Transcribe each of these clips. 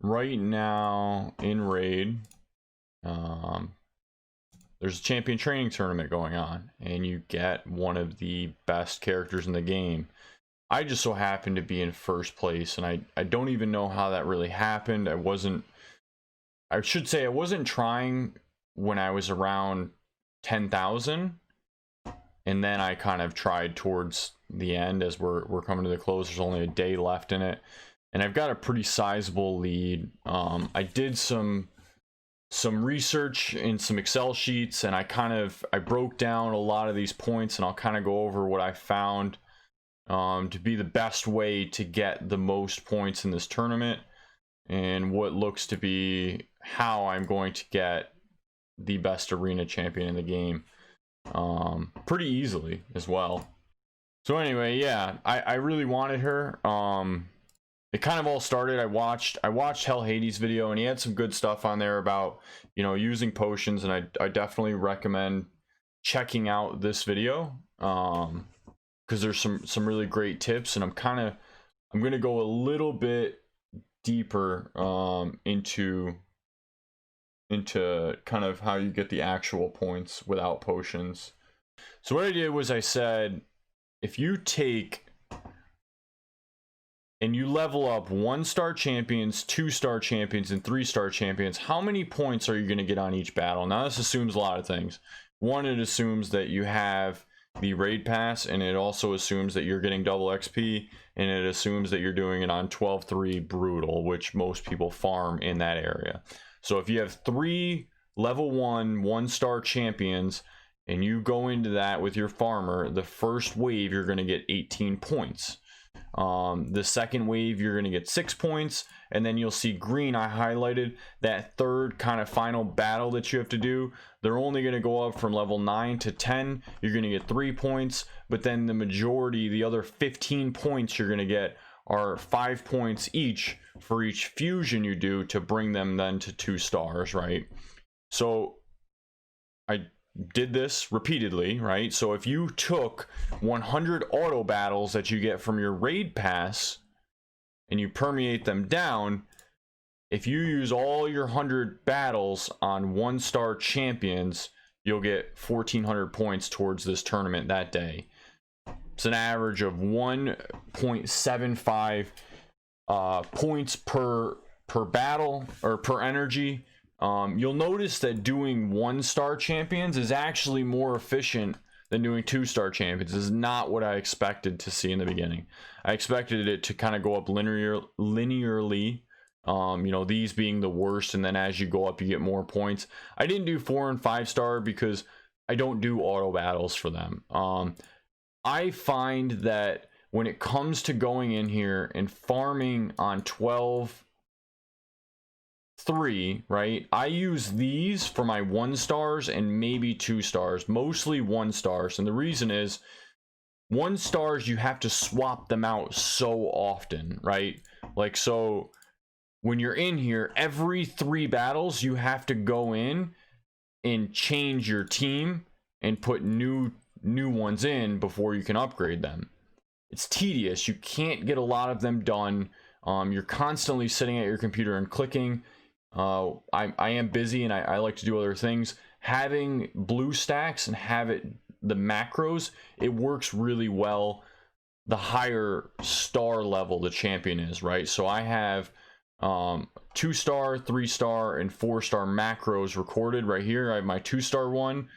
right now in Raid, there's a champion training tournament going on, and you get one of the best characters in the game. I just so happened to be in first place, and I don't even know how that really happened. I should say I wasn't trying when I was around 10,000, and then I kind of tried towards the end as we're coming to the close. There's only a day left in it, and I've got a pretty sizable lead. I did some research in some Excel sheets, and I broke down a lot of these points, and I'll kind of go over what I found to be the best way to get the most points in this tournament, and what looks to be how I'm going to get the best arena champion in the game pretty easily as well. So anyway, yeah, I really wanted her. It kind of all started, I watched Hell Hades' video, and he had some good stuff on there about, you know, using potions, and I definitely recommend checking out this video because there's some really great tips, and I'm gonna go a little bit deeper into kind of how you get the actual points without potions. So what I did was I said, if you take and you level up 1-star champions, 2-star champions, and 3-star champions, how many points are you going to get on each battle? Now, this assumes a lot of things. One, it assumes that you have the raid pass, and it also assumes that you're getting double XP, and it assumes that you're doing it on 12-3 brutal, which most people farm in that area. So if you have 3 level 1-star champions, and you go into that with your farmer, the first wave you're going to get 18 points. The second wave you're going to get 6 points, and then you'll see green I highlighted that third kind of final battle that you have to do. They're only going to go up from level 9 to 10. You're going to get 3 points, but then the majority, the other 15 points you're going to get are 5 points each for each fusion you do to bring them then to 2 stars, right? So I did this repeatedly, right? So if you took 100 auto battles that you get from your raid pass and you permeate them down, if you use all your 100 battles on 1-star champions, you'll get 1,400 points towards this tournament that day. It's an average of 1.75 points per battle or per energy. You'll notice that doing 1-star champions is actually more efficient than doing 2-star champions. This is not what I expected to see in the beginning. I expected it to kind of go up linearly, you know, these being the worst, and then as you go up you get more points. I didn't do 4 and 5-star because I don't do auto battles for them. I find that when it comes to going in here and farming on 12-3, right, I use these for my 1-stars and maybe 2-stars, mostly 1-stars, and the reason is 1-stars you have to swap them out so often, right? Like, so when you're in here, every 3 battles you have to go in and change your team and put new ones in before you can upgrade them. It's tedious. You can't get a lot of them done. You're constantly sitting at your computer and clicking. I am busy and I like to do other things. Having BlueStacks and have it the macros, it works really well the higher star level the champion is, right? So I have 2-star, 3-star, and 4-star macros recorded right here. I have my 2-star one.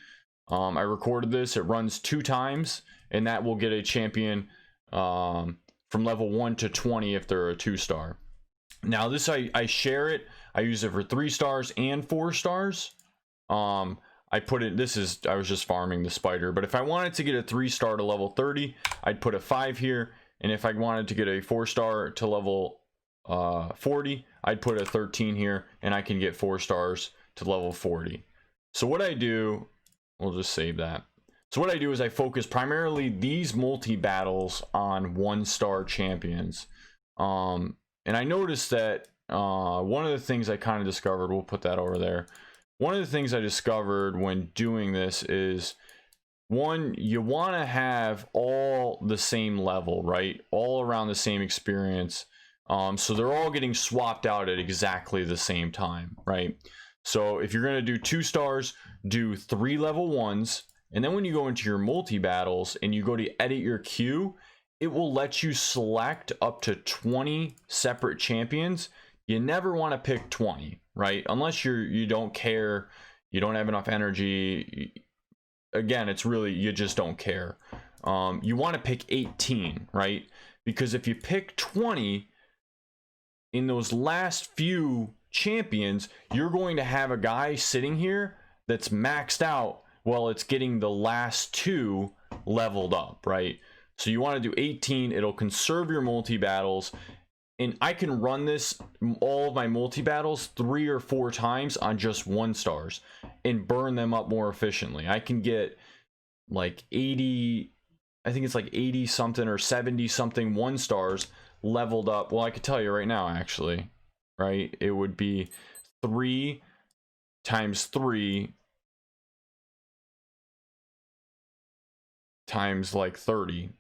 I recorded this. It runs 2 times, and that will get a champion from level 1 to 20 if they're a 2-star. Now this I share it. I use it for 3 stars and 4 stars. I put it, I was just farming the spider, but if I wanted to get a 3-star to level 30, I'd put a 5 here, and if I wanted to get a 4-star to level 40, I'd put a 13 here, and I can get 4 stars to level 40. So what I do, we'll just save that. So what I do is I focus primarily these multi-battles on 1-star champions. And I noticed that one of the things I kind of discovered, we'll put that over there. One of the things I discovered when doing this is, one, you want to have all the same level, right? All around the same experience. So they're all getting swapped out at exactly the same time, right? So if you're going to do 2 stars, do 3 level 1s, and then when you go into your multi-battles and you go to edit your queue, it will let you select up to 20 separate champions. You never want to pick 20, right? Unless you don't care, you don't have enough energy. Again, it's really, you just don't care. You want to pick 18, right? Because if you pick 20 in those last few champions, you're going to have a guy sitting here that's maxed out while it's getting the last 2 leveled up, right? So you want to do 18. It'll conserve your multi-battles, and I can run this, all of my multi-battles, 3 or 4 times on just 1 stars and burn them up more efficiently. I can get like 80, I think it's like 80 something or 70 something 1 stars leveled up. Well, I could tell you right now, actually, right? It would be 3 times 3 times like 30,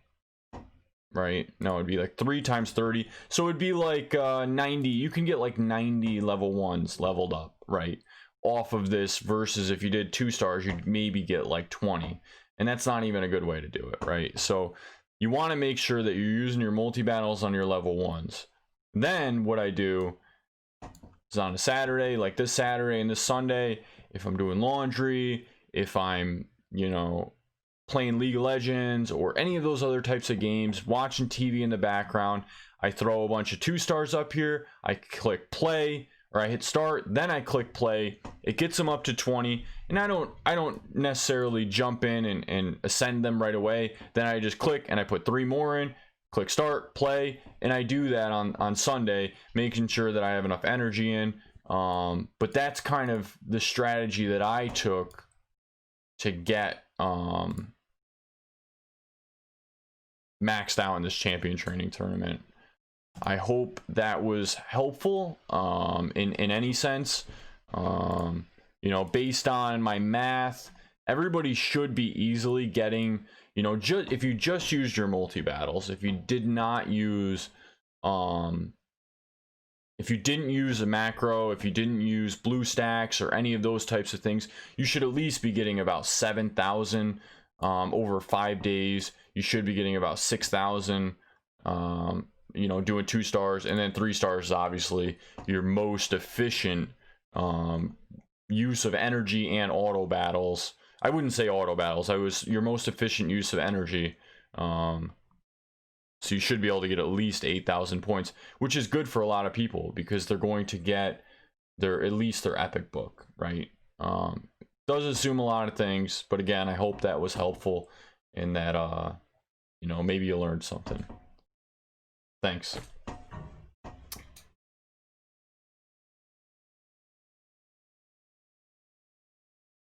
right? No, it'd be like 3 times 30. So it'd be like 90. You can get like 90 level 1s leveled up, right? Off of this, versus if you did 2 stars, you'd maybe get like 20. And that's not even a good way to do it, right? So you want to make sure that you're using your multi-battles on your level 1s. Then what I do is on a Saturday, like this Saturday and this Sunday, if I'm doing laundry, if I'm, you know, playing League of Legends or any of those other types of games, watching TV in the background, I throw a bunch of 2 stars up here, I click play, or I hit start, then I click play. It gets them up to 20, and I don't necessarily jump in and ascend them right away. Then I just click and I put 3 more in, click start, play, and I do that on Sunday, making sure that I have enough energy in. But that's kind of the strategy that I took to get maxed out in this champion training tournament. I hope that was helpful in any sense. You know, based on my math, everybody should be easily getting, you know, if you just used your multi-battles, if you did not use if you didn't use a macro, if you didn't use BlueStacks or any of those types of things, you should at least be getting about 7,000 over 5 days. You should be getting about 6,000 you know, doing 2 stars, and then 3 stars is obviously your most efficient use of energy and auto battles. I wouldn't say auto battles, I was your most efficient use of energy. So you should be able to get at least 8,000 points, which is good for a lot of people because they're going to get at least their epic book, right? Does assume a lot of things, but again, I hope that was helpful and that you know, maybe you learned something. Thanks.